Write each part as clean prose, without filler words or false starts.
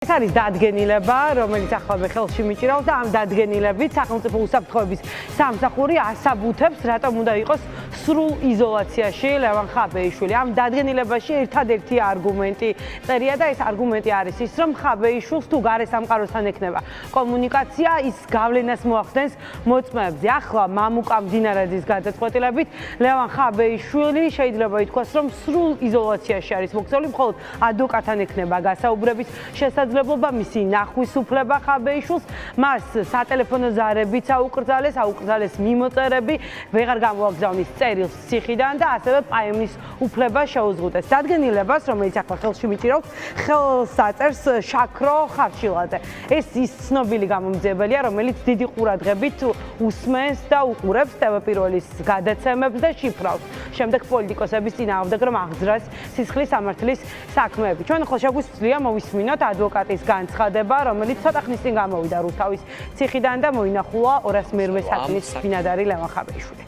ეს არის დადგენილება, რომელიც ახლა მე ხელში მიჭირავს და ამ დადგენილებით სახელმწიფო უსაფრთხოების სამსახური ასაბუთებს, რატომ უნდა იყოს სრულ იზოლაციაში ლევან ხაბეიშვილი. ამ დადგენილებაში ერთადერთი არგუმენტი წერია და ეს არგუმენტი არის ის, რომ ხაბეიშვილს თუ გარესამყაროსთან ექნება კომუნიკაცია, ის გავლენას მოახდენს მოწმეებზე. ახლა მამუკა მდინარაძის გადაწყვეტილებით ლევან ხაბეიშვილი შეიძლება ითქვას, რომ სრულ იზოლაციაში არის მოქცეული, მხოლოდ ადვოკატთან ექნება გასაუბრების შესაძლებლობა, მისი ნახვის უფლება ხაბეიშვილს, მას სატელეფონო ზარებიც აუკრძალეს მიმოწერები, ვეღარ გამოაგზავნის წერილს ციხიდან და ასევე პაემის უფლება შეუზღუდეს. დადგენილებას, რომელიც ახლა ხელში მიჭირავს, ხელს აწერს შაქრო ხარჩილაძე. ეს ის ცნობილი გამომძიებელია, რომელიც დიდი ყურადღებით უსმენს და უყურებს TV1-ის გადაცემებს და შიფრავს. შემდეგ პოლიტიკოსების წინააღმდეგ რომ აღძრას სისხლის სამართლის საქმეები. ჩვენ ახლა შეგვიძლია მოვისმინოთ ადვოკატის განცხადება, რომელიც ცოტა ხნის წინ გამოვიდა რუსთავის ციხიდან და მოინახულა 201 საქმის ბინადარი ლევან ხაბეიშვილი.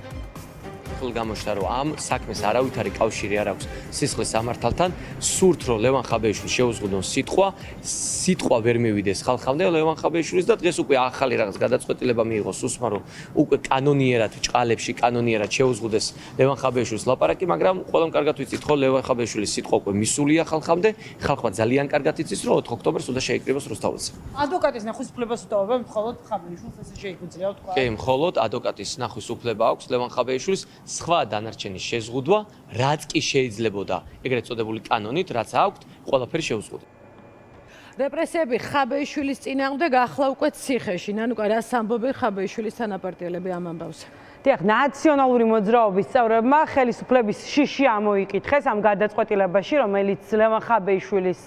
გამოჩნდა რომ ამ საქმეს არავითარი კავშირი არ აქვს სისხლის სამართალთან, სურთ რომ ლევან ხაბეიშვილს შეუზღუდონ სიტყვა ვერ მივიდეს ხალხამდე ლევან ხაბეიშვილის და დღეს უკვე ახალი რაღაც გადაწყვეტილება მიიღო სუსმა რომ უკვე კანონიერად ჭყალებში კანონიერად შეუზღუდეს ლევან ხაბეიშვილის ლაპარაკი, მაგრამ ყველამ კარგად ვიცით რომ ლევან ხაბეიშვილის სიტყვა უკვე მისულია ხალხამდე, ხალხმა ძალიან კარგად იცის რომ 4 ოქტომბერს უნდა შეიკრიბოს რუსთაველზე. ადვოკატის ნახვის უფლებას უტოვებენ მხოლოდ ხაბეიშვილს, ესე შეიგიძლია თქვა. კი, მხოლოდ ადვოკატის ნახვის უფლება აქვს ლევან ხაბეიშვილს. სხვა დანარჩენის შეზღუდვა, რაც კი შეიძლებოდა ეგრეთ წოდებული კანონით, რაც აქვთ, ყველაფერი შეუზღუდა. რეპრესიები ხაბეიშვილის წინააღმდეგ ახლა უკვე ციხეში. ნანუკა, რას ამბობენ ხაბეიშვილის თანაპარტიელები ამ ამბავს? დიახ, ნაციონალური მოძრაობის წევრებმა ხელისუფლების შიში ამოიკითხეს ამ გადაწყვეტილებაში, რომელიც ლევან ხაბეიშვილის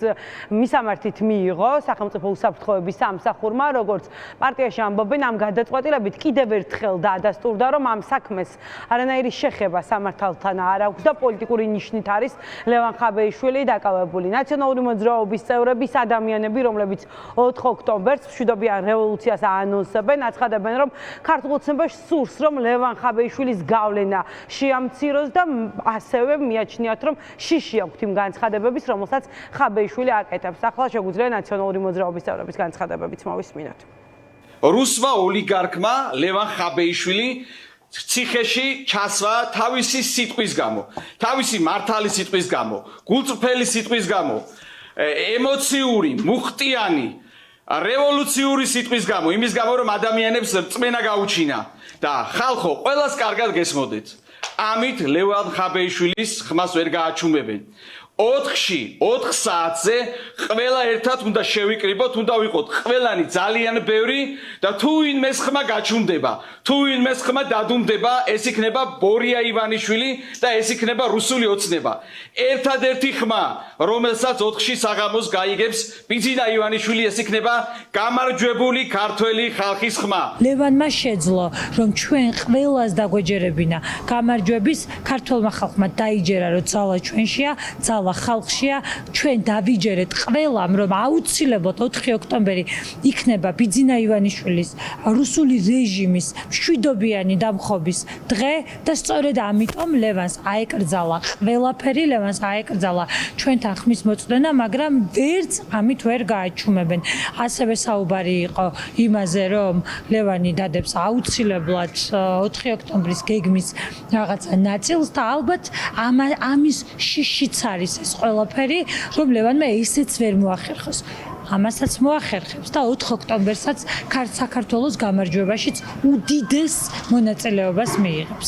მისამართით მიიღო სახელმწიფო უსაფრთხოების სამსახურმა, როგორც პარტიაში ამბობენ, ამ გადაწყვეტილებით კიდევ ერთხელ დაადასტურდა, რომ ამ საქმეს არანაირი შეხება სამართალთან არ აქვს და პოლიტიკური ნიშნით არის ლევან ხაბეიშვილი დაკავებული. ნაციონალური მოძრაობის წევრები, ადამიანები, რომლებიც 4 ოქტომბერს მშვიდობიან რევოლუციას აანონსებენ, აცხადებენ, რომ ქართულ ოცნებაში სურს, რომ ლევან ხაბეიშვილის გავლენა შეამციროს და ასევე მიაჩნიათ, რომ შიში აქვთ იმ განცხადებების, რომელსაც ხაბეიშვილი აკეთებს. ახლა შეგვიძლია ნაციონალური მოძრაობის წევრების განცხადებებიც მოვისმინოთ. რუსმა ოლიგარქმა ლევან ხაბეიშვილი ციხეში ჩასვა თავისი სიტყვის გამო, თავისი მართალი სიტყვის გამო, გულწრფელი სიტყვის გამო, ემოციური, მუხტიანი, რევოლუციური სიტყვის გამო, იმის გამო, რომ ადამიანებს რწმენა გაუჩინა და ხალხო, ყველას კარგად გესმოდეთ. ამით ლევან ხაბეიშვილის ხმას ვერ გააჩუმებენ. 4 საათზე ყველა ერთად უნდა შევიკრიბოთ, უნდა ვიყოთ ყველანი ძალიან ბევრი და თუ ვინმეს ხმა გაჩუმდება, თუ ვინმეს ხმა დადუმდება, ეს იქნება ბორია ივანიშვილი და ეს იქნება რუსული ოცნება. ერთადერთი ხმა, რომელსაც 4-ში საღამოს გაიგებს ბიძინა ივანიშვილი, ეს იქნება გამარჯვებული ქართველი ხალხის ხმა. ლევანმა შეძლო, რომ ჩვენ ყველას დაგვეჯერებინა გამარჯვების, ქართველმა ხალხმა დაიჯერა, რომ ძალა ჩვენშია, ძალა ხალხშია, ჩვენ დავიჯერეთ ყველამ, რომ აუცილებლად 4 ოქტომბერი იქნება ბიძინა ივანიშვილის რუსული რეჟიმის მშვიდობიანი დამხობის დღე და სწორედ ამიტომ ლევანს აეკრძალა ყველაფერი, ლევანს აეკრძალა ჩვენთან ხმის მოწმენა, მაგრამ ვერც ამით ვერ გააჩუმებენ. ასევე საუბარი იყო იმაზე, რომ ლევანი დადებს აუცილებლად 4 ოქტომბრის გეგმის რაღაცა ნაწილს და ალბათ ამის შიშიც არის ეს ყველაფერი, რომ ლევანმა ესეც ვერ მოახერხოს. ამასაც მოახერხებს და 4 ოქტომბერსაც საქართველოს გამარჯვებაშიც უდიდეს მონაწილეობას მიიღებს.